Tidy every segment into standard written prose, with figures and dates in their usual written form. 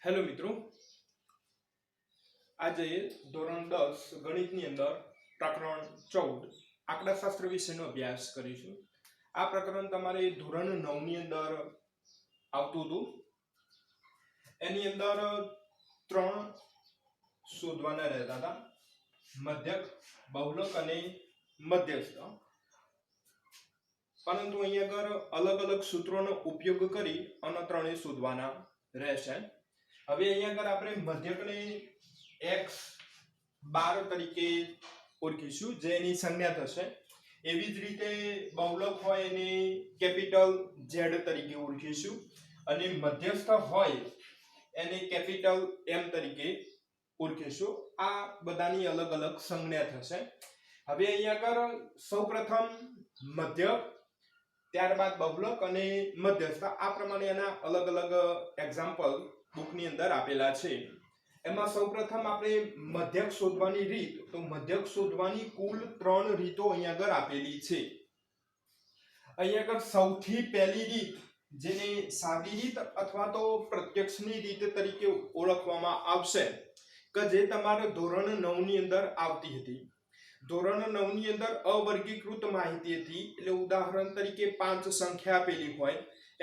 Hello મિત્રો, આજે ધોરણ 10 ગણિતની અંદર પ્રકરણ 14 આંકડાશાસ્ત્ર વિશેનો અભ્યાસ કરીશું. આ પ્રકરણ તમારે ધોરણ 9 ની અંદર આવતું હતું. એની અંદર ત્રણ શોધવાના રહેતા હતા: મધ્યક, બહુલક અને મધ્યસ્થ. પરંતુ અહીંયા આગળ અલગ અલગ સૂત્રોનો ઉપયોગ કરી અને ત્રણે શોધવાના રહેશે. હવે અહીંયા આગળ આપણે મધ્યકને x12 તરીકે ઓળખીશું, જે એની સંજ્ઞા થશે. એવી જ રીતે બહુલક હોય એને કેપિટલ Z તરીકે ઓળખીશું અને મધ્યસ્થ હોય એને કેપિટલ M તરીકે ઓળખીશું. આ બધાની અલગ અલગ સંજ્ઞા થશે. હવે અહીંયા આગળ સૌપ્રથમ મધ્યક, ત્યારબાદ બહુલક અને મધ્યસ્થ, આ પ્રમાણે એના અલગ અલગ એક્ઝામ્પલ બુકની અંદર આપેલા છે. એમાં સૌપ્રથમ આપણે મધ્યક શોધવાની રીત, તો મધ્યક શોધવાની કુલ 3 રીતો અહીંયા આગળ આપેલી છે. અહીંયા આગળ સૌથી પહેલી રીત, જેને સાદી રીત અથવા તો પ્રત્યક્ષની રીત તરીકે ઓળખવામાં આવશે, કે જે તમારે ધોરણ 9 ની અંદર આવતી હતી. ધોરણ 9 ની અંદર અવર્ગીકૃત માહિતી હતી. એટલે ઉદાહરણ તરીકે 5 સંખ્યા આપેલી હોય,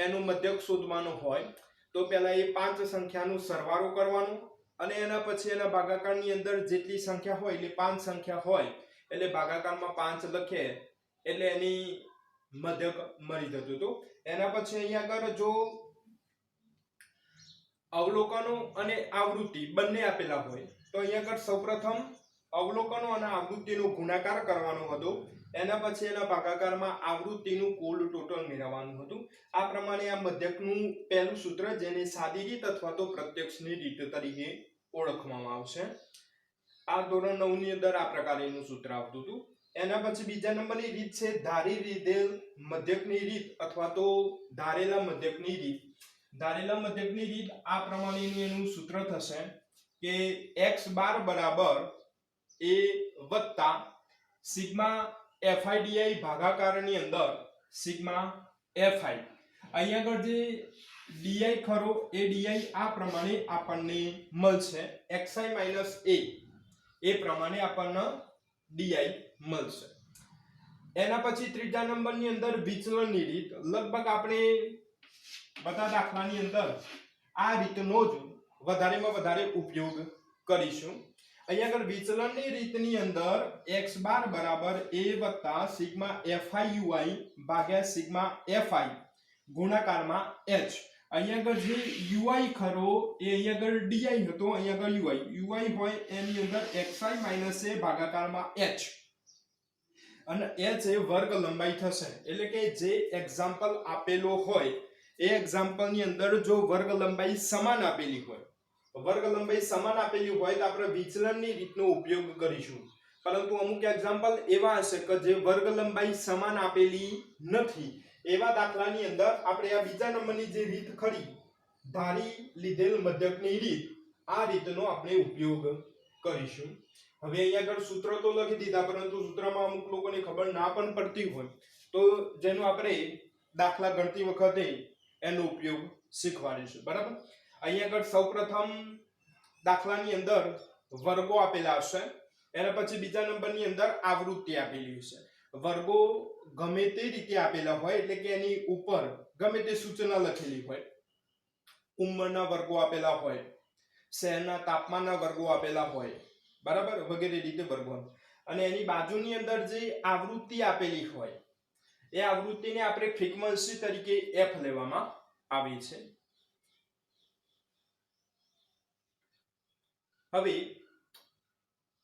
એનું મધ્યક શોધવાનું હોય, તો પહેલા એ 5 સંખ્યાનો સરવાળો કરવાનો અને એના પછી એના ભાગાકારની અંદર જેટલી સંખ્યા હોય, એટલે 5 સંખ્યા હોય એટલે ભાગાકારમાં 5 લખે એટલે એની મધ્યક મળી જતું હતું. એના પછી અહીંયા આગળ જો અવલોકનો અને આવૃત્તિ બંને આપેલા હોય, તો અહીંયા આગળ સૌપ્રથમ અવલોકનો અને આવૃત્તિનો ગુણાકાર કરવાનો હતો. એના પછી એના ભાગાકારમાં આવૃત્તિનું કુલ ટોટલ મેળવવાનું હતું. આ પ્રમાણે આ મધ્યકનું પહેલું સૂત્ર, જેને સાદી રીત અથવા તો પ્રત્યક્ષની રીત તરીકે ઓળખવામાં આવશે. આ ધોરણ 9 ની અંદર આ પ્રકારનું સૂત્ર આવતું હતું. એના પછી બીજા નંબરની રીત છે ધારી લીધેલ મધ્યકની રીત અથવા તો ધારેલા મધ્યકની રીત. ધારેલા મધ્યકની રીત આ પ્રમાણેનું એનું સૂત્ર થશે કે x12 બરાબર a વત્તા સિગ્મા fi ભાગાકારની અંદર સિગ્મા fi. અહીંયા આગળ જે di ખરો એ di આ પ્રમાણે આપણને મળશે, xi - a એ પ્રમાણે આપણને di મળશે. એના પછી ત્રીજા નંબરની અંદર વિચલનની રીત. લગભગ આપણે બધા દાખલાની અંદર આ રીતનો જ વધારેમાં વધારે ઉપયોગ કરીશું. અહીંયા આગળ વિચલનની રીતની અંદર x12 બરાબર a વત્તા સિગ્મા fi ui ભાગ્યા સિગ્મા fi ગુણાકારમાં h. અહીંયા આગળ જે ui ખરો એ અહીંયા આગળ di હતો, અહીંયા આગળ ui હોય એની અંદર xi - a ભાગાકારમાં h અને h એ વર્ગ લંબાઈ થશે. એટલે કે જે એક્ઝામ્પલ આપેલો હોય એ એક્ઝામ્પલની અંદર જો વર્ગ લંબાઈ સમાન આપેલી હોય, વર્ગ લંબાઈ સમાન આપેલી હોય તો આપણે વિચલનની રીતનો ઉપયોગ કરીશું. પરંતુ અમુક એક્ઝામ્પલ એવા હશે કે જે વર્ગ લંબાઈ સમાન આપેલી નથી, એવા દાખલાની અંદર આપણે આ બીજા નંબરની જે રીત ખરી, ધારી લીધેલ મધ્યકની રીત, આ રીતનો આપણે ઉપયોગ કરીશું. હવે અહીંયા આગળ સૂત્ર તો લખી દીધા, પરંતુ સૂત્રમાં અમુક લોકોને ખબર ના પણ પડતી હોય, તો જેનો આપણે દાખલા ગણતી વખતે એનો ઉપયોગ શીખવાડીશું. બરાબર. અહીંયા આગળ સૌપ્રથમ દાખલાની અંદર વર્ગો આપેલા હશે, એના પછી બીજા નંબરની અંદર આવૃત્તિ આપેલી હશે. વર્ગો ગમે તે રીતે આપેલા હોય, એટલે કે એની ઉપર ગમે તે સૂચના લખેલી હોય. ઉંમરના વર્ગો આપેલા હોય, શહેરના તાપમાનના વર્ગો આપેલા હોય, બરાબર, વગેરે રીતે વર્ગો. અને એની બાજુની અંદર જે આવૃત્તિ આપેલી હોય એ આવૃત્તિને આપણે ફ્રીક્વન્સી તરીકે f લેવામાં આવી છે. હવે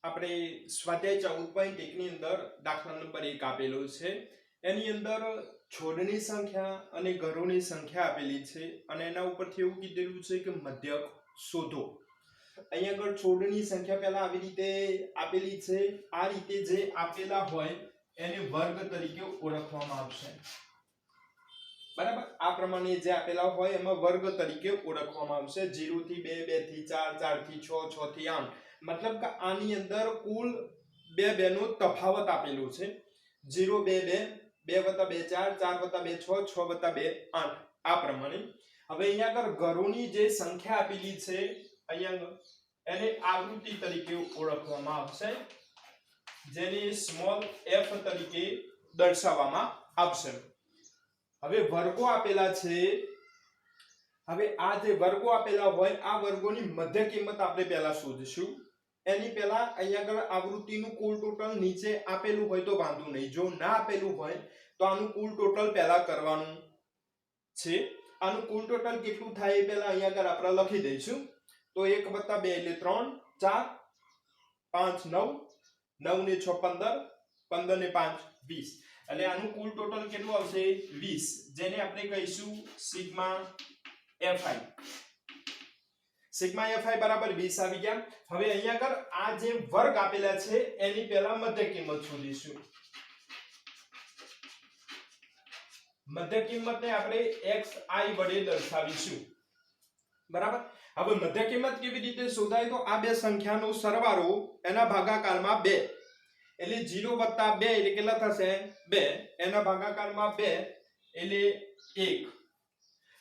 આપણે સ્વાધ્યાય 14.1 ની અંદર દાખલા નંબર 1 આપેલો છે. એની અંદર છોડની સંખ્યા અને ઘરોની સંખ્યા આપેલી છે અને એના ઉપરથી એવું કીધેલું છે કે મધ્યક શોધો. અહીંયા આગળ છોડની સંખ્યા પહેલા આવી રીતે આપેલી છે. આ રીતે જે આપેલા હોય એને વર્ગ તરીકે ઓળખવામાં આવશે. બરાબર. આ પ્રમાણે જે આપેલા હોય એમાં વર્ગ તરીકે ઓળખવામાં આવશે. 0 થી 2, 2 થી 4, 4 થી 6, 6 થી 8. મતલબ કે આની અંદર કુલ બે નો તફાવત આપેલો છે. 0 2 2 2 + 2 4, 4 + 2 6, 6 + 2 8. આ પ્રમાણે હવે અહીંયા આગળ ઘરોની જે સંખ્યા આપેલી છે અહીંયા એને આવૃત્તિ તરીકે ઓળખવામાં આવશે, જેને સ્મોલ f તરીકે દર્શાવવામાં આવશે. હવે વર્ગો આપેલા છે. હવે આ જે વર્ગો આપેલા હોય આ વર્ગોની મધ્ય કિંમત આપણે પહેલા શોધીશું. એની પહેલા અહીંયા આગળ આવૃત્તિનું કુલ ટોટલ નીચે આપેલું હોય તો વાંધો નહીં, જો ના આપેલું હોય તો આનું કુલ ટોટલ પહેલા કરવાનું છે. આનું કુલ ટોટલ કેટલું થાય એ પહેલા અહીંયા આગળ આપણે લખી દઈશું. તો 1 + 2 એટલે 3, 4, 5 9, 9 ને 6 15, 15 ને 5 20. એટલે આનું કુલ ટોટલ કેટલું આવશે? 20, જેને આપણે કહીશું સિગ્મા fi. સિગ્મા fi બરાબર 20 આવી ગયા. હવે અહીંયા આગળ આ જે વર્ગ આપેલા છે એની પહેલા મધ્ય કિંમત શોધીશું. મધ્ય કિંમતને આપણે xi વડે દર્શાવીશું. બરાબર. હવે મધ્ય કિંમત કેવી રીતે શોધાય? તો આ બે સંખ્યાનો સરવાળો એના ભાગાકારમાં 2 એટલે 0 + 2 એટલે કેટલા થશે? 2. એના ભાગાકારમાં 2 એટલે 1.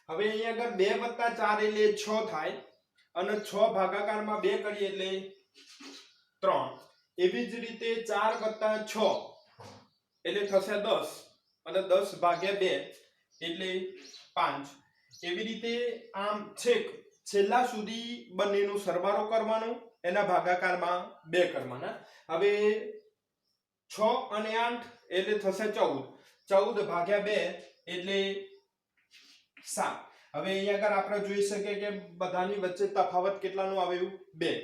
હવે અહીંયા આગળ 2 + 4 એટલે 6 થાય અને 6 ભાગાકારમાં 2 કરીએ એટલે 3. એવી જ રીતે 4 + 6 એટલે થશે 10 અને 10 ભાગ્યા 2 એટલે 5. એવી રીતે આમ છેલ્લા સુધી બંનેનો સરવાળો કરવાનો, એના ભાગાકારમાં 2 કરવાના. હવે 6 અને 8 એટલે થશે 14. 14 ભાગ્યા 2 એટલે 7. હવે અહીંયા આગળ આપણે જોઈ શકીએ કે બધાની વચ્ચે તફાવત કેટલાનો આવ્યું? 2.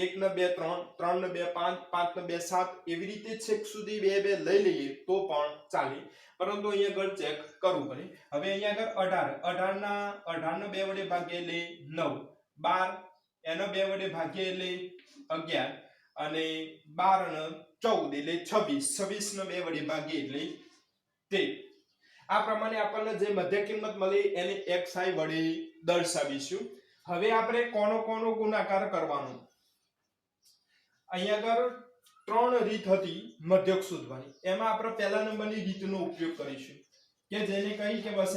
1 ને 2 3, 3 ને 2 5, 5 ને 2 7. એવી રીતે છેક સુધી 2 2 લઈ લઈએ તો પણ ચાલે, પરંતુ અહીંયા આગળ ચેક કરવું પડે. હવે અહીંયા આગળ 18 ને 2 વડે ભાગીએ એટલે 9, 12 એનો 2 વડે ભાગીએ એટલે 11 અને 12 ને 14 એટલે 26, 26 ને 2 વડે ભાગીએ એટલે 13. આ પ્રમાણે આપણને જે મધ્ય કિંમત મળી એને xi વડે દર્શાવીશું. હવે આપણે કોનો ગુણાકાર કરવાનો? અહીંયા આગળ 3 રીત હતી મધ્યક શોધવાની. એમાં આપણે પહેલા નંબરની રીતનો ઉપયોગ કરીશું કે જેને કહી કે બસ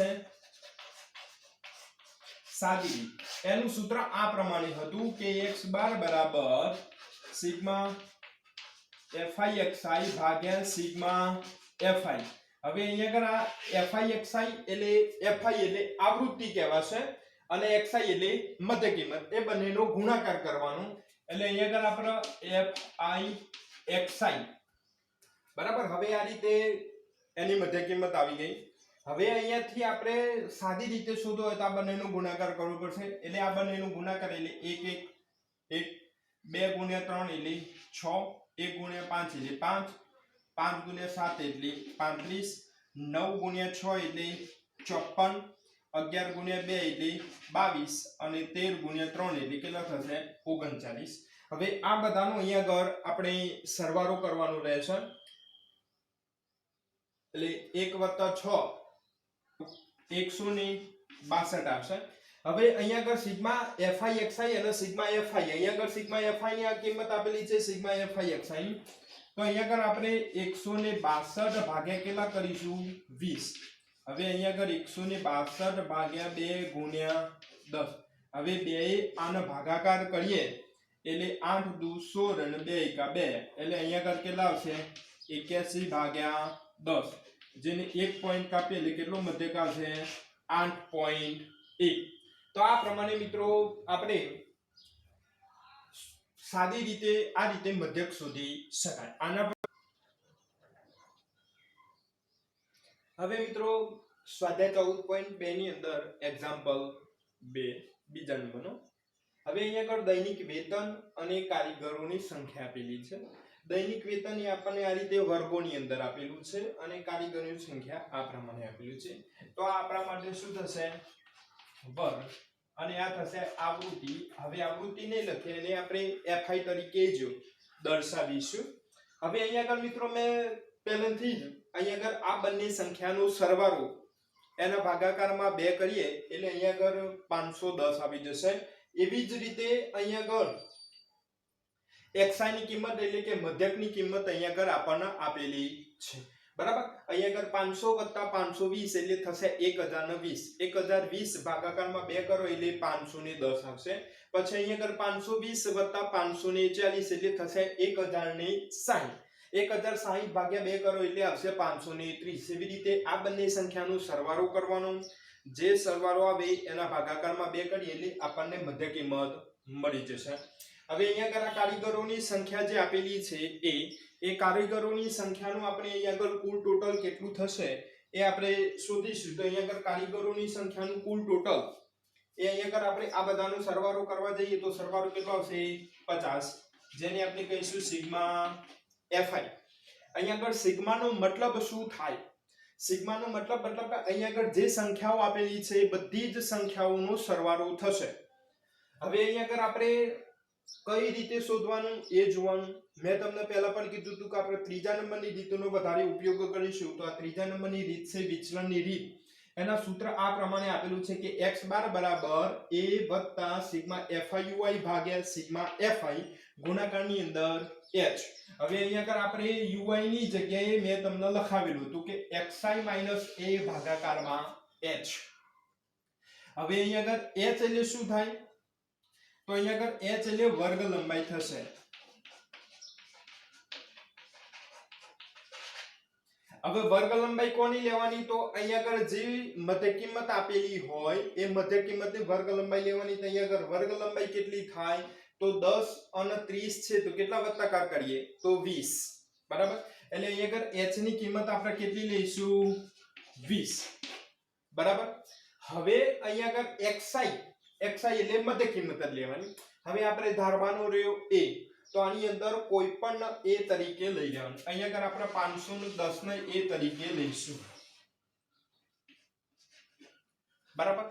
સાદી રીત. એનું સૂત્ર આ પ્રમાણે હતું કે x બાર બરાબર સિગ્મા fi(xi) ભાગ્યા સિગ્મા fi. હવે અહીંયા આગળ આ fi(xi) એટલે fi એટલે આવૃત્તિ કહેવાશે અને xi એટલે મધ્ય કિંમત. એ બંનેનો ગુણાકાર કરવાનો. એટલે અહીંયા આગળ આપણે fi(xi) બરાબર. હવે આ રીતે એની મધ્ય કિંમત આવી ગઈ. હવે અહીંયાથી આપણે સાદી રીતે શોધો હોય તો આ બંનેનો ગુણાકાર કરવો પડશે. એટલે આ બંનેનો ગુણાકાર એટલે 1 1 1, 2 × 3 એટલે 6, 1 × 5 એટલે 5, 5 × 7 એટલે 35, 9 × 6 એટલે 54, 11 × 2 એટલે 22 અને 13 × 3 એટલે કેટલા થશે? 39. હવે આ બધાનો અહીંયા આગળ આપણે સરવાળો કરવાનો રહેશે. એટલે 1 + 6 162 આવશે. હવે અહીંયા આગળ સિગ્મા fi(xi) અને સિગ્મા fi, અહીંયા આગળ સિગ્મા fi ની આ કિંમત આપેલી છે સિગ્મા fi(xi). તો અહીંયા આગળ આપણે 162 ભાગ્યા કેટલા કરીશું? 20. હવે અહીંયા આગળ 162 ભાગ્યા 2 ગુણ્યા 10. હવે 2 આનો ભાગાકાર કરીએ એટલે 8 દુ 16 અને 2 એકા 2 એટલે અહીંયા આગળ કેટલા આવશે? 81 ભાગ્યા 10, જેને 1 પોઈન્ટ કાપીએ એટલે કેટલો મધ્યક આવશે? 8.1. તો આ પ્રમાણે મિત્રો આપણે સાદી રીતે આ રીતે મધ્યક શોધી શકાય. આના હવે મિત્રો સ્વાધ્યાય 14.2 ની અંદર એક્ઝામ્પલ 2 બીજા નંબરનો. હવે અહીંયા આગળ દૈનિક વેતન અને કારીગરોની સંખ્યા આપેલી છે. દૈનિક વેતન એ આપણને આ રીતે વર્ગોની અંદર આપેલું છે અને કારીગરોની સંખ્યા આ પ્રમાણે આપેલું છે. તો આ આપણા માટે શું થશે? વર્ગ અને આ થશે આવૃત્તિ. હવે આવૃત્તિ નહીં લખીએ એને આપણે fi તરીકે જ દર્શાવીશું. હવે અહીંયા આગળ મિત્રો મેં પહેલેથી જ અહીંયા આગળ આ બંને સંખ્યાનો સરવાળો એના ભાગાકારમાં 2 કરીએ એટલે અહીંયા આગળ 510 આવી જશે. એવી જ રીતે અહીંયા આગળ xi ની કિંમત એટલે કે મધ્યકની કિંમત અહીંયા આગળ આપણને આપેલી છે. બરાબર. અહીંયા આગળ 500 + 520 એટલે થશે 1020. 1020 ભાગાકારમાં 2 કરો એટલે 510 આવશે. પછી અહીંયા આગળ 520 + 540 એટલે થશે 1060. 1060 ભાગ્યા 2 કરો એટલે આવશે 530. એવી રીતે આ બંને સંખ્યાનો સરવાળો કરવાનો. જે સરવાળો આવે એના ભાગાકારમાં 2 કરીએ એટલે આપણને મધ્ય કિંમત મળી જશે. હવે અહીંયા આગળ કારીગરોની સંખ્યા જે આપેલી છે એ કારીગરોની સંખ્યાનું આપણે અહીંયા આગળ કુલ ટોટલ કેટલું થશે એ આપણે શોધીશું. તો અહીંયા આગળ કારીગરોની સંખ્યાનું કુલ ટોટલ એ અહીંયા આગળ આપણે આ બધાનો સરવાળો કરવા જઈએ તો સરવાળો કેટલો આવશે 50, જેને આપણે કહીશું સિગ્મા fi. અહીંયા આગળ સિગ્માનો મતલબ શું થાય? સિગ્માનો મતલબ અહીંયા આગળ જે સંખ્યાઓ આપેલી છે એ બધી જ સંખ્યાઓનો સરવાળો થશે. હવે અહીંયા આગળ આપણે કઈ રીતે શોધવાનું એ જોવાનું. મેં તમને પહેલા પણ કીધું હતું કે આપણે ત્રીજા નંબરની રીતનો વધારે ઉપયોગ કરીશું. તો આ ત્રીજા નંબરની રીત છે વિચલનની રીત. એના સૂત્ર આ પ્રમાણે આપેલું છે કે x બાર બરાબર a + સિગ્મા fiui ભાગ્યા સિગ્મા fi ગુણાકારની અંદર h. હવે અહીંયા આગળ આપણે ui ની જગ્યાએ મેં તમને લખાવેલું હતું કે xi - a ભાગાકારમાં h. હવે અહીંયા આગળ h એટલે શું થાય? તો અહીંયા આગળ h એટલે વર્ગ લંબાઈ થશે. હવે વર્ગ લંબાઈ કોની લેવાની? તો અહીંયા આગળ જે મધ્ય કિંમત આપેલી હોય એ મધ્ય કિંમતની વર્ગ લંબાઈ લેવાની. તો અહીંયા આગળ વર્ગ લંબાઈ કેટલી થાય? તો 10 અને 30 છે તો કેટલા વત્તાકાર કરીએ તો 20. બરાબર. એટલે અહીંયા આગળ h ની કિંમત આપણે કેટલી લઈશું? 20. બરાબર. હવે અહીંયા આગળ xi એટલે મધ્ય કિંમત જ લેવાની. હવે આપણે ધારવાનો રહ્યો a, તો આની અંદર કોઈ પણ a તરીકે લઈ લેવાનું. અહીંયા આગળ આપણે 510 ને a તરીકે લઈશું. બરાબર.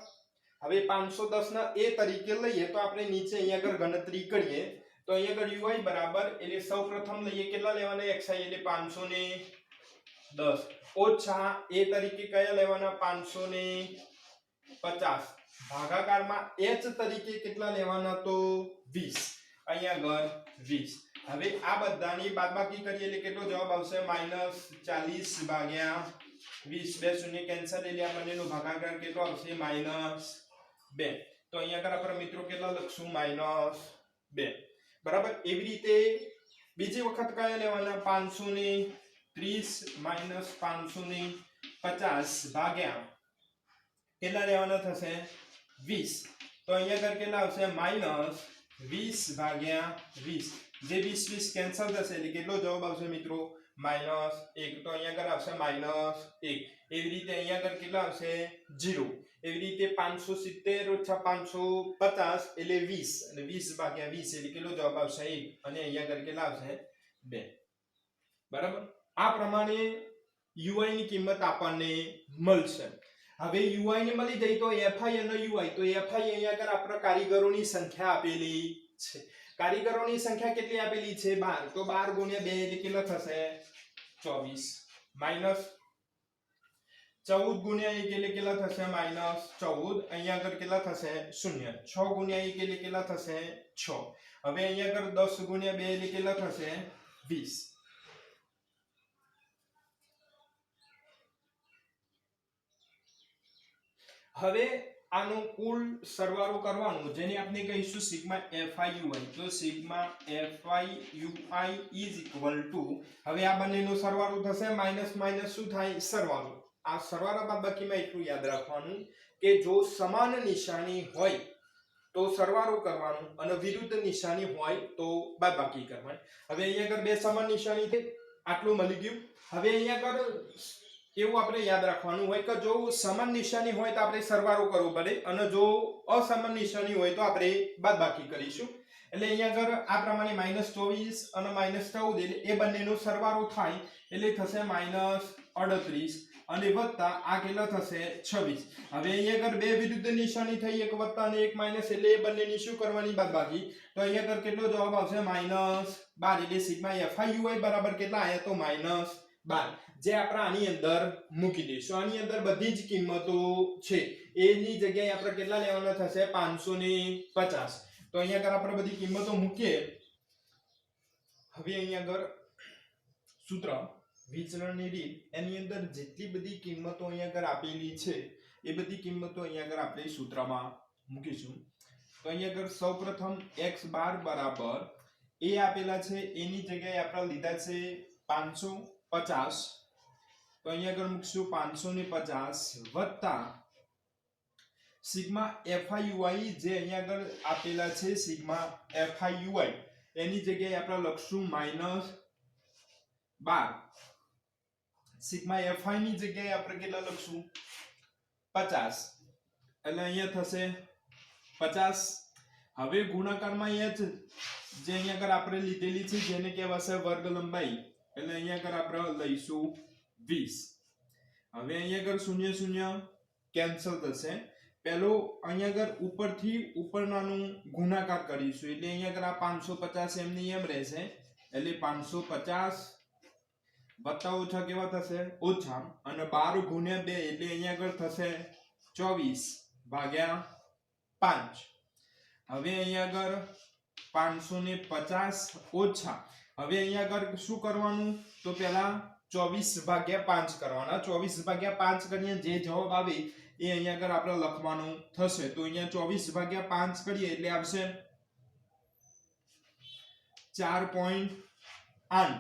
હવે 510 ના a તરીકે લઈએ તો આપણે નીચે અહીંયા આગળ ગણતરી કરીએ તો અહીંયા આગળ ui બરાબર એટલે સૌપ્રથમ લઈએ કેટલા લેવાના? xi એટલે 510 ઓછા a તરીકે કયા લેવાના? 550 ભાગાકારમાં h તરીકે કેટલા લેવાના? તો 20. અહીંયા આગળ 20. હવે આ બધાની બાદબાકી કરીએ એટલે કેટલો જવાબ આવશે? -40 ભાગ્યા 20. બે શૂન્ય કેન્સલ એટલે આ બંનેનો ભાગાકાર કેટલો આવશે? -2. તો અહીંયા આગળ આપણે મિત્રો કેટલા લખશું? -2. બરાબર. એવી રીતે બીજી વખત કયા લેવાના? 530 - 550 ભાગ્યા કેટલા લેવાના થશે? 20. તો અહીંયા આગળ કેટલા આવશે? -20 ભાગ્યા 20. જે 20 કેન્સલ થશે એટલે કેટલો જવાબ આવશે મિત્રો? -1. તો અહીંયા આગળ આવશે -1. એવી રીતે અહીંયા આગળ કેટલા આવશે? 0. એવી રીતે 570 - 550 એટલે 20 અને 20 ભાગ્યા 20 એટલે કેટલો જવાબ આવશે? 1. અને અહીંયા આગળ કેટલા આવશે? 2. બરાબર. આ પ્રમાણે ui ની કિંમત આપણને મળશે. હવે ui ને મળી જાય તો fi અને ui. તો fi અહીંયા આગળ આપણા કારીગરોની સંખ્યા આપેલી છે. કારીગરોની સંખ્યા કેટલી આપેલી છે? 12. તો 12 × 2 એટલે કેટલા થશે? 24. માઈનસ 14 × 1 એટલે કેટલા થશે? -14. અહીંયા આગળ કેટલા થશે? 0. 6 × 1 એટલે કેટલા થશે? 6. હવે અહીંયા આગળ 10 × 2 એટલે કેટલા થશે? 20. હવે આનો કુલ સરવાળો કરવાનો જેને આપણે કહીશું સિગ્મા fiui. તો સિગ્મા fiui હવે આ બંનેનો સરવાળો થશે. માઈનસ માઈનસ શું થાય? સરવાળો. આ સરવાળા બાદબાકીમાં એટલું યાદ રાખવાનું કે જો સમાન નિશાની હોય તો સરવાળો કરવાનો અને વિરુદ્ધ નિશાની હોય તો બાદબાકી કરવાની. હવે અહીંયા આગળ બે સમાન નિશાની છે આટલું મળી ગયું. હવે અહીંયા આગળ એવું આપણે યાદ રાખવાનું હોય કે જો સમાન નિશાની હોય તો આપણે સરવાળો કરવો પડે અને જો અસમાન નિશાની હોય તો આપણે બાદબાકી કરીશું. એટલે અહીંયા આગળ આ પ્રમાણે -24 અને -14 એટલે એ બંનેનો સરવાળો થાય એટલે થશે -38 અને વત્તા આ કેટલા થશે? 26. હવે અહીંયા આગળ બે વિરુદ્ધ નિશાની થઈ, એક વત્તા અને એક માઈનસ, એટલે એ બંનેની શું કરવાની? બાદબાકી. તો અહીંયા આગળ કેટલો જવાબ આવશે? -12. એટલે સિગ્મા fiui બરાબર કેટલા આયા? તો -12. જે આપણે આની અંદર મૂકી દઈશું. આની અંદર બધી જ કિંમતો છે. a ની જગ્યાએ આપણે કેટલા લેવાના થશે? 550. તો અહીંયા આગળ આપણે બધી કિંમતો મૂકીએ. હવે અહીંયા આગળ સૂત્ર વિચલણની રીત એની અંદર જેટલી બધી કિંમતો અહીંયા આગળ આપેલી છે એ બધી કિંમતો અહીંયા આગળ આપણે સૂત્રમાં મૂકીશું. તો અહીંયા આગળ સૌપ્રથમ x બાર બરાબર એ આપેલા છે એની જગ્યાએ આપણે લીધા છે 550. તો અહીંયા આગળ મૂકશું 550 વત્તા સિગ્મા FIUI જે અહીંયા આગળ આપેલા છે સિગ્મા FIUI એની જગ્યાએ આપણે લખશું -12. સિગ્મા FI ની જગ્યાએ આપણે કેટલા લખશું 50 એટલે અહીંયા થશે 50. હવે ગુણાકારમાં અહીંયા જે અહીંયા આગળ આપણે લીધેલી છે જેને કહેવાશે વર્ગ લંબાઈ એટલે અહીંયા આગળ આપણે લઈશું 20. હવે અહીંયા આગળ 0 0 કેન્સલ થશે. પેલો અહીંયા આગળ ઉપરથી ઉપરનાનું ગુણાકાર કરીશું એટલે અહીંયા આગળ આ 550 એમની એમ રહેશે એટલે 550 વત્તા ઓછા કેવા થશે ઓછા અને 12 ગુણ્યા 2 એટલે અહીંયા આગળ થશે 24 ભાગ્યા 5. હવે અહીંયા આગળ 550 ઓછા હવે અહીંયા આગળ શું કરવાનું તો પહેલા 24 ભાગ્યા 5 કરવાના. 24 ભાગ્યા 5 કરીએ જે જવાબ આવે એ અહીંયા આગળ આપણે લખવાનું થશે. તો અહીંયા 24 ભાગ્યા 5 કરીએ એટલે આવશે 4.8.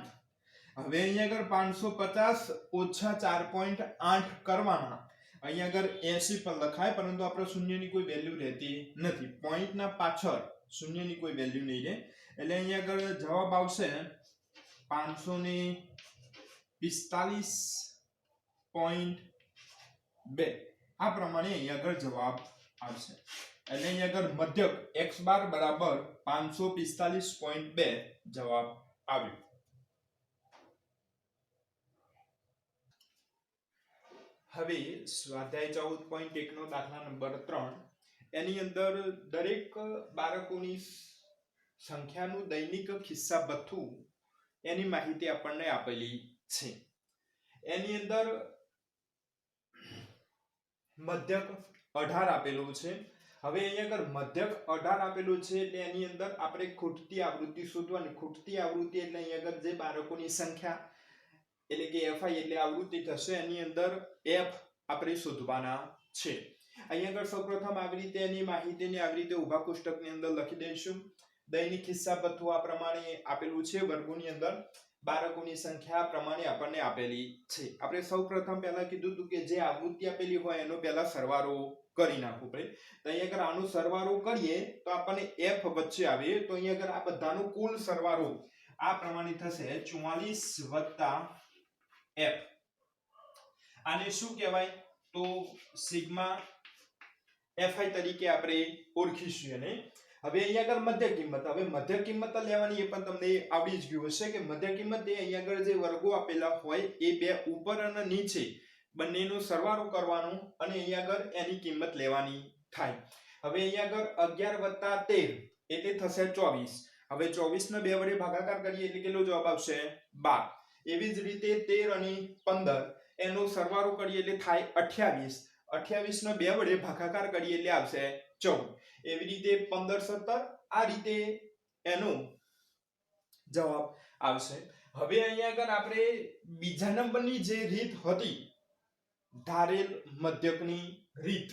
હવે અહીંયા આગળ 550 ઓછા 4.8 કરવાના. અહીંયા આગળ 80 પર લખાય પરંતુ આપણે શૂન્યની કોઈ વેલ્યુ રહેતી નથી. પોઈન્ટના પાછળ શૂન્યની કોઈ વેલ્યુ નહીં રહે એટલે અહીંયા આગળ જવાબ આવશે 545.2. આ પ્રમાણે અહીંયા આગળ જવાબ આવશે. એટલે અહીંયા આગળ મધ્યક x બાર બરાબર 545.2 જવાબ આવ્યો. હવે સ્વાધ્યાય 14.1 નો દાખલા નંબર 3 એની અંદર દરેક બાળકોની સંખ્યાનું દૈનિક ખિસ્સા ભથ્થું એની માહિતી આપણને આપેલી છે. એની અંદર મધ્યક 18 આપેલું છે. હવે અહીંયા આગળ મધ્યક 18 આપેલું છે એટલે એની અંદર આપણે ખૂટતી આવૃત્તિ શોધવાની. ખૂટતી આવૃત્તિ એટલે અહીંયા આગળ જે બાળકોની સંખ્યા એટલે કે FI એટલે આવૃત્તિ થશે એની અંદર F આપણે શોધવાના છે. અહીંયા આગળ સૌપ્રથમ આવી રીતે એની માહિતીને આવી રીતે ઊભા કોષ્ટકની અંદર લખી દઈશું. દૈનિક હિસ્સા ભથ્થું આ પ્રમાણે આપેલું છે. વર્ગોની અંદર બાળકોની સંખ્યા પ્રમાણે આપણને આપેલી છે. આપણે સૌપ્રથમ પહેલા કીધું હતું કે જે આવૃત્તિ આપેલી હોય એનો પહેલા સરવાળો કરી નાખવું પડે. તો અહીંયા આગળ આનો સરવાળો કરીએ તો આપણને F વચ્ચે આવે તો અહીંયા આગળ આ બધાનો કુલ સરવાળો આ પ્રમાણે થશે 44 F. આને શું કહેવાય તો સિગ્મા FI તરીકે આપણે ઓળખીશું એને. હવે અહીંયા આગળ મધ્ય કિંમત. હવે મધ્ય કિંમત લેવાની એ પણ તમને આવડી જ ગયું હશે કે મધ્ય કિંમત એ અહીંયા આગળ જે વર્ગો આપેલા હોય એ બે ઉપર અને નીચે બંનેનો સરવાળો કરવાનો અને અહીંયા આગળ એની કિંમત લેવાની થાય. હવે અહીંયા આગળ 11 + 13 એટલે થશે 24. હવે 24 ને 2 વડે ભાગાકાર કરીએ એટલે કેટલો જવાબ આવશે 12. એવી જ રીતે 13 અને 15 એનો સરવાળો કરીએ એટલે થાય 28. 28 ને 2 વડે ભાગાકાર કરીએ એટલે આવશે 14. એવી રીતે 15 17 આ રીતે એનો જવાબ આવશે. હવે અહીંયા આગળ આપણે બીજા નંબરની જે રીત હતી ધારેલ મધ્યકની રીત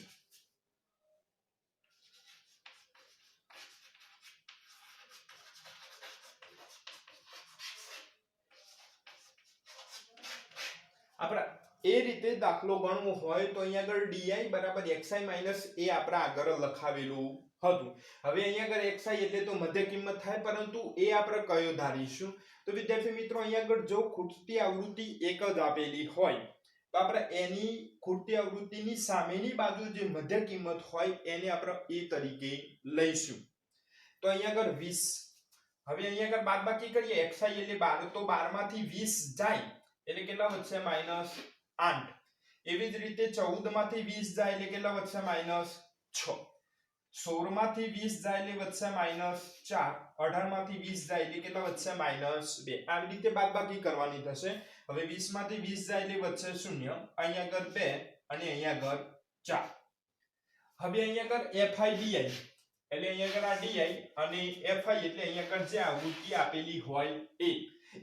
આપણા એ રીતે દાખલો ગણવો હોય તો અહીંયા આગળ di = xi - a આપણે આગળ લખાવેલું હતું. હવે અહીંયા આગળ xi એટલે તો મધ્ય કિંમત થાય પરંતુ એ આપણે કયો ધારીશું તો વિદ્યાર્થી મિત્રો અહીંયા આગળ જો ખૂટતી આવૃત્તિ એક જ આપેલી હોય તો આપણે એની ખૂટતી આવૃત્તિની સામેની બાજુ જે મધ્ય કિંમત હોય એને આપણે a તરીકે લઈશું. તો અહીંયા આગળ 20. હવે અહીંયા આગળ બાદબાકી કરીએ xi એટલે 12 તો 12 માંથી 20 જાય એટલે કેટલા વધશે -8. એવી જ રીતે 14 માંથી 20 જાય એટલે કેટલા વધશે -6. 16 માંથી 20 જાય એટલે વધશે -4. 18 માંથી 20 જાય એટલે કેટલા વધશે -2. આવી રીતે બાદબાકી કરવાની થશે. હવે 20 માંથી 20 જાય એટલે વધશે 0. અહીંયા આગળ 2 અને અહીંયા આગળ 4. હવે અહીંયા આગળ FI DI એટલે અહીંયા આગળ આ DI અને FI એટલે અહીંયા આગળ જે આવૃત્તિ આપેલી હોય એ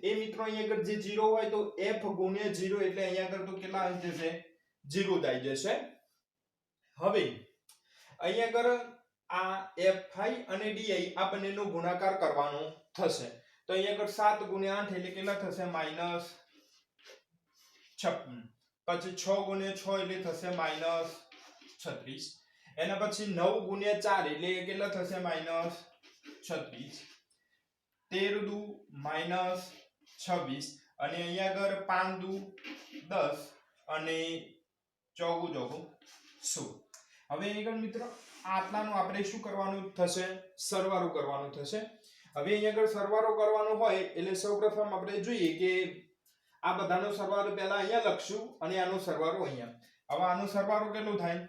એ મિત્રો અહીંયા આગળ જે 0 હોય તો f ગુણ્યા 0 એટલે અહીંયા આગળ તો કેટલા આવી જશે 0 જ આવી જશે. હવે અહીંયા આગળ આ fi અને di આ બંનેનો ગુણાકાર કરવાનો થશે. તો અહીંયા આગળ 7 ગુણ્યા 8 એટલે કેટલા થશે -56. પછી 6 ગુણ્યા 6 એટલે થશે -36. એના પછી 9 ગુણ્યા 4 એટલે કેટલા થશે -36. 13 દુ -26 અને અહીંયા આગળ 5 દુ 10 અને 4 ચોગુ 16. હવે અહીંયા આગળ મિત્રો આટલાનું આપણે શું કરવાનું થશે સરવાળો કરવાનો થશે. હવે અહીંયા આગળ સરવાળો કરવાનો હોય એટલે સૌપ્રથમ આપણે જોઈએ કે આ બધાનો સરવાળો પહેલા અહીંયા લખશું અને આનો સરવાળો અહીંયા. હવે આનો સરવાળો કેટલો થાય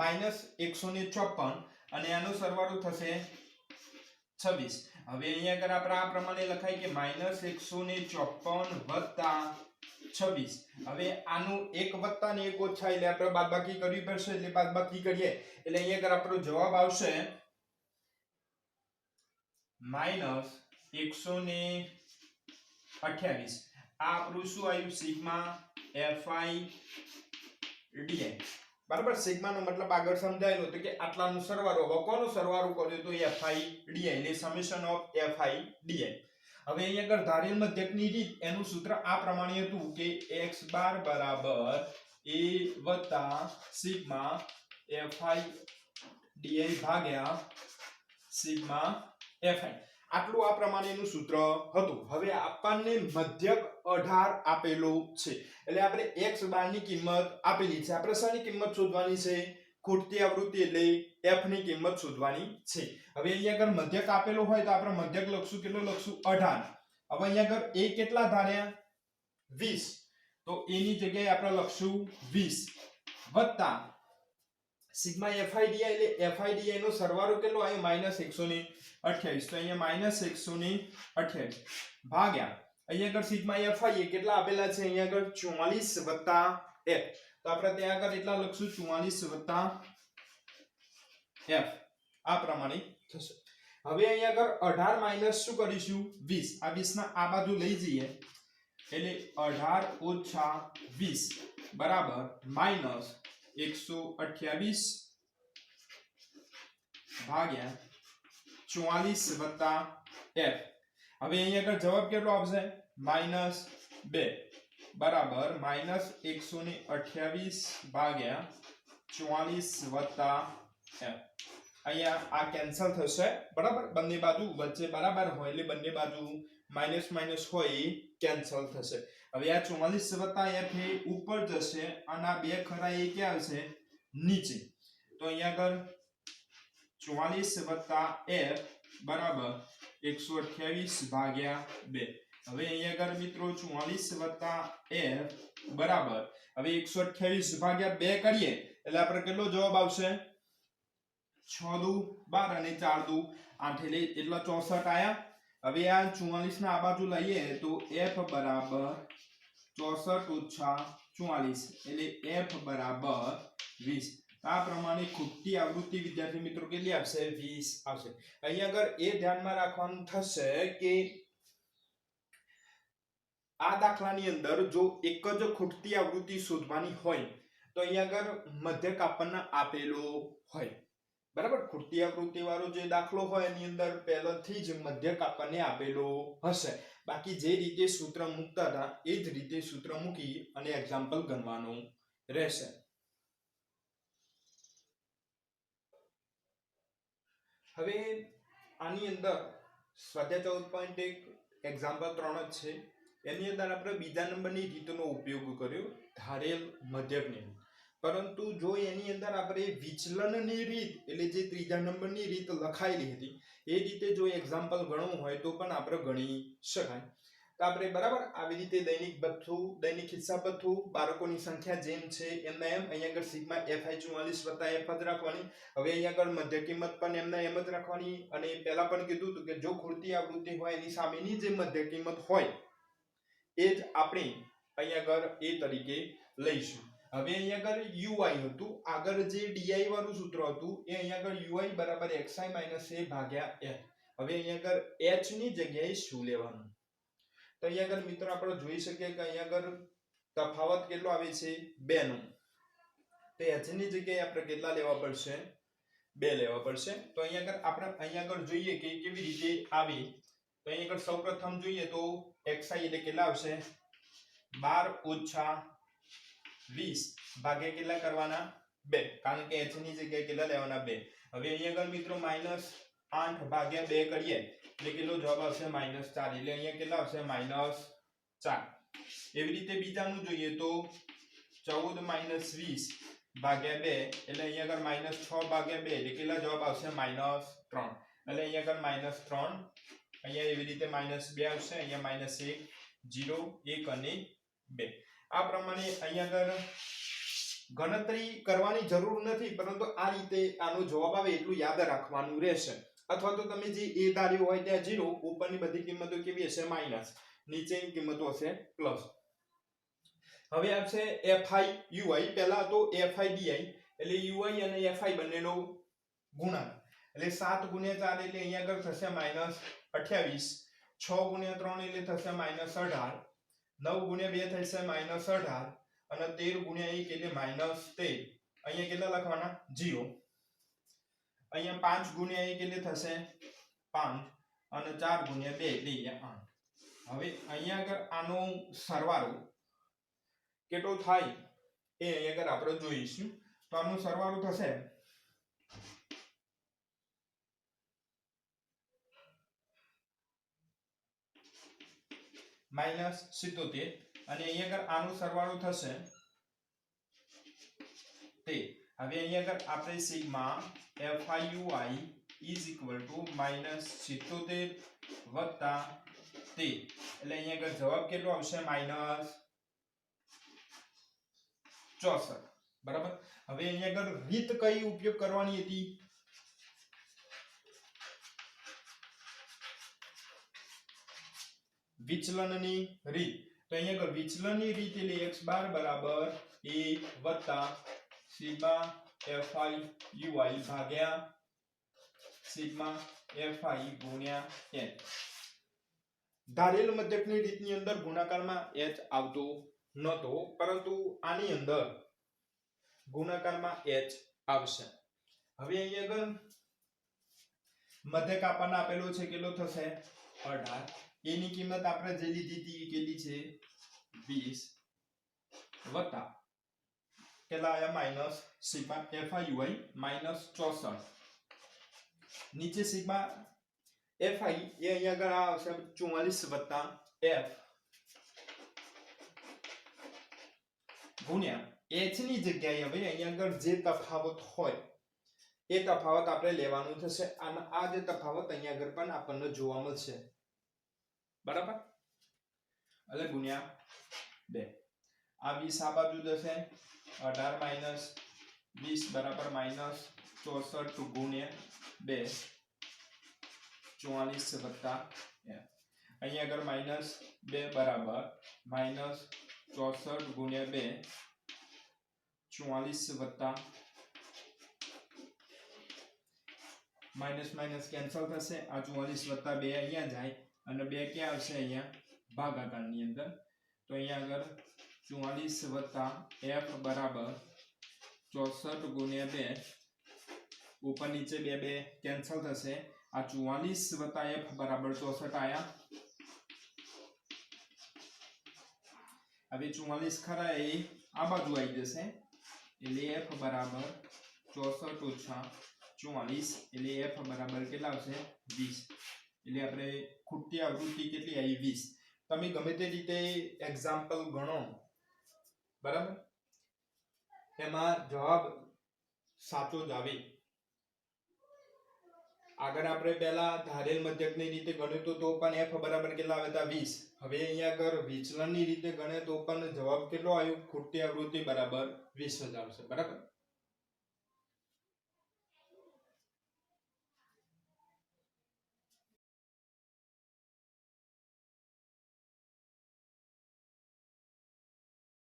-154 અને આનો સરવાળો થશે 26. હવે અહીંયા આગળ આપણે આ પ્રમાણે લખાય કે -154 + 26. હવે આનું એક વત્તા ને એક ઓછા એટલે આપણે બાદબાકી કરવી પડશે એટલે બાદબાકી કરીએ એટલે અહીંયા આગળ આપણો જવાબ આવશે -128. આ આપણું શું આવ્યું સિગ્મા fi di. બરાબર સિગ્મા નો મતલબ આગળ સમજાયેલો હતો કે આટલાનો સરવાળો. હવે કોનો સરવાળો કર્યો તો fi di એટલે સમેશન ઓફ fi di. હવે અહીંયા આગળ ધારેલ મધ્યકની રીત એનું સૂત્ર આ પ્રમાણે હતું કે x બાર બરાબર a વત્તા સિગ્મા fi di ભાગ્યા સિગ્મા fi. આટલું આ પ્રમાણેનું સૂત્ર હતું. હવે આપણને મધ્યક 18 આપેલો છે એટલે આપણે x બાર ની કિંમત આપેલી છે. આપણે શાની કિંમત શોધવાની છે ખૂટતી આવૃત્તિ એટલે f ની કિંમત શોધવાની છે. હવે અહીંયા આગળ મધ્યક આપેલો હોય તો આપણે મધ્યક લખશું કેટલો લખશું 18. હવે અહીંયા આગળ a કેટલા ધાર્યા 20 તો a ની જગ્યાએ આપણે લખશું 20 વત્તા સિગ્મા fi di એટલે fi di નો સરવાળો કેટલો આવ્યો -128. તો અહીંયા -128 ભાગ્યા અહીંયા આગળ સિગ્મા fi એ કેટલા આપેલા છે અહીંયા આગળ 44 વત્તા f. તો આપણે ત્યાં આગળ એટલા લખશું 44 વત્તા f. આ પ્રમાણે થશે. હવે અહીંયા આગળ 18 માઈનસ શું કરીશું 20. આ 20 ના આ બાજુ લઈ જઈએ એટલે 18 ઓછા 20 બરાબર -128 ભાગ્યા 44 વત્તા f. હવે અહીંયા આગળ જવાબ કેટલો આવશે -2 બરાબર -128 ભાગ્યા 44 વત્તા f. અહીંયા આ કેન્સલ થશે બરાબર. બંને બાજુ વચ્ચે બરાબર હોય એટલે બંને બાજુ માઈનસ માઈનસ હોય એ કેન્સલ થશે. હવે આ 44 વત્તા f એ ઉપર જશે અને આ બે ખરા એ ક્યાં આવશે નીચે. તો અહીંયા આગળ 44 વત્તા f બરાબર 128 ભાગ્યા 2. હવે અહીંયા આગળ મિત્રો 44 વત્તા f બરાબર હવે 128 ભાગ્યા 2 કરીએ એટલે આપણે કેટલો જવાબ આવશે 6 દુ 12 અને 4 દુ 8 એટલે એટલા 64 આયા. હવે આ 44 ના આ બાજુ લઈએ તો f બરાબર 64 ઓછા 44 એટલે f બરાબર 20. આ પ્રમાણે ખૂટતી આવૃત્તિ વિદ્યાર્થી મિત્રો કેટલી આવશે 20 આવશે. અહીંયા આગળ એ ધ્યાનમાં રાખવાનું થશે કે આ દાખલાની અંદર જો એક જ ખૂટતી આવૃત્તિ શોધવાની હોય તો અહીંયા આગળ મધ્યક આપણને આપેલો હોય બરાબર. ખૂટતી આવૃત્તિ વાળો જે દાખલો હોય એની અંદર પહેલાથી જ મધ્યક આપણને આપેલો હશે. બાકી જે રીતે સૂત્ર મૂકતા હતા એ જ રીતે સૂત્ર મૂકી અને એક્ઝામ્પલ ગણવાનું રહેશે. હવે આની અંદર સ્વાધ્યાય 14.1 એક્ઝામ્પલ 3 જ છે. એની અંદર આપણે બીજા નંબરની રીતનો ઉપયોગ કર્યો ધારેલ મધ્યકની. પરંતુ જો એની અંદર આપણે વિચલનની રીત એટલે જે ત્રીજા નંબરની રીત લખાયેલી હતી એ રીતે જો એક્ઝામ્પલ ગણવું હોય તો પણ આપણે ગણી શકાય. તો આપણે બરાબર આવી રીતે દૈનિક ભથ્થું દૈનિક હિસાબ ભથ્થું બાળકોની સંખ્યા જેમ છે એમના એમ અહીંયા આગળ સિગ્મા fi 44 વત્તા f જ રાખવાની. હવે અહીંયા આગળ મધ્ય કિંમત પણ એમના એમ જ રાખવાની. અને પહેલા પણ કીધું હતું કે જો ખૂટતી આવૃત્તિ હોય એની સામેની જે મધ્ય કિંમત હોય એ જ આપણે અહીંયા આગળ એ તરીકે લઈશું. હવે અહીંયા આગળ ui હતું, આગળ જે di વાળું સૂત્ર હતું એ અહીંયા આગળ ui બરાબર xi - a ભાગ્યા l. હવે અહીંયા આગળ h ની જગ્યાએ શું લેવાનું? તો અહીંયા આગળ મિત્રો આપણે જોઈ શકીએ કે અહીંયા આગળ તફાવત કેટલો આવે છે 2 નો. તો h ની જગ્યાએ આપણે કેટલા લેવા પડશે? 2 લેવા પડશે. તો અહીંયા આગળ જોઈએ કે કેવી રીતે આવે. તો અહીંયા આગળ સૌપ્રથમ જોઈએ તો xi એટલે કેટલા આવશે? 12 - 20 ભાગ્યા કેટલા કરવાના? 2, કારણ કે h ની જગ્યાએ કેટલા લેવાના? 2. હવે અહીંયા આગળ મિત્રો -8 ભાગ્યા 2 કરીએ એટલે કેટલો જવાબ આવશે? -4. એટલે અહીંયા કેટલા આવશે? -4. એવી રીતે બીજાનું જોઈએ તો 14 - 20 ભાગ્યા 2 એટલે અહીંયા આગળ -6 ભાગ્યા 2 એટલે કેટલા જવાબ આવશે? -3. એટલે અહીંયા આગળ -3. અહીંયા એવી રીતે -2 આવશે, અહીંયા -1, 0, 1 અને 2. આ પ્રમાણે અહીંયા આગળ ગણતરી કરવાની જરૂર નથી, પરંતુ આ રીતે આનો જવાબ આવે એટલું યાદ રાખવાનું રહેશે. અથવા તો તમે જે a ધાર્યો હોય ત્યાં 0, ઉપરની બધી કિંમતો કેવી હશે? માઈનસ, નીચેની કિંમતો હશે પ્લસ. હવે આવશે fi ui. પહેલા તો fi di એટલે ui અને fi બંનેનો ગુણાકાર. એટલે 7 * 4 એટલે અહીંયા આગળ થશે -28, 6 * 3 એટલે થશે -18, 9 * 2 થશે -18 અને 13 * 1 એટલે -13. અહીંયા કેટલા લખવાના? 0. અહીંયા 5 * 1 એટલે થશે 5 અને 4 * 2 એટલે 8. હવે અહીંયા આગળ આનો સરવાળો કેટલો થાય એ અહીંયા આગળ આપણે જોઈશું. તો આનો સરવાળો થશે -77 અને અહીંયા આગળ આનો સરવાળો થશે તે. હવે અહીંયા આગળ આપણે સિગ્મા fiui -77 વત્તા તે એટલે અહીંયા આગળ જવાબ કેટલો આવશે? -64. બરાબર. હવે અહીંયા આગળ રીત કઈ ઉપયોગ કરવાની હતી? વિચલનની રીત. તો અહીંયા આગળ વિચલનની રીત એટલે x બાર બરાબર a વત્તા સિગ્મા fi ui ભાગ્યા સિગ્મા fi ગુણ્યા n. ધારેલ મધ્યકની રીતની અંદર ગુણાકારમાં h આવતો નતો, પરંતુ આની અંદર ગુણાકારમાં h આવશે. હવે અહીંયા આગળ મધ્યક આપણને આપેલો છે, કેટલો થશે? 18. એની કિંમત આપણે જે લીધી હતી એ કેટલી છે? 20 વત્તા કેટલા આયા? Minus sigma fi ui -64. નીચે સિગ્મા fi એ અહીંયા આગળ આવશે 44 વત્તા f ગુણ્યા h ની જગ્યાએ હવે અહીંયા આગળ જે તફાવત હોય એ તફાવત આપણે લેવાનું થશે. અને આ જે તફાવત અહીંયા આગળ પણ આપણને જોવા મળશે. બરાબર. એટલે ગુણ્યા 2. આ 20 આ બાજુ જશે, 18 - 20 બરાબર -64 ગુણ્યા 2, 44 વત્તા f. અહીંયા આગળ -2 બરાબર -64 ગુણ્યા 2, 44 વત્તા માઈનસ માઈનસ કેન્સલ થશે. આ 44 વત્તા 2 અહીંયા જાય અને 2 ક્યાં આવશે? અહીંયા ભાગાકારની અંદર. તો અહીંયા આગળ 44 વત્તા f બરાબર 64 ગુણ્યા 2, ઉપર નીચે 2 2 કેન્સલ થશે. આ 44 વત્તા f બરાબર 64 આયા. હવે 44 ખરા એ આ બાજુ આવી જશે એટલે f બરાબર 64 ઓછા 44 એટલે f બરાબર કેટલા આવશે? 20. એટલે આપણે ખૂટતી આવૃત્તિ કેટલી આવી? 20. તમે ગમે તે રીતે એક્ઝામ્પલ ગણો, બરાબર, એમાં જવાબ સાચો જ આવે. આગળ આપણે પહેલા ધારેલ મધ્યકની રીતે ગણ્યું તો પણ f બરાબર કેટલા આવે હતા? 20. હવે અહીંયા આગળ વિચલનની રીતે ગણે તો પણ જવાબ કેટલો આવ્યો? ખૂટતી આવૃત્તિ બરાબર 20 જ આવશે. બરાબર.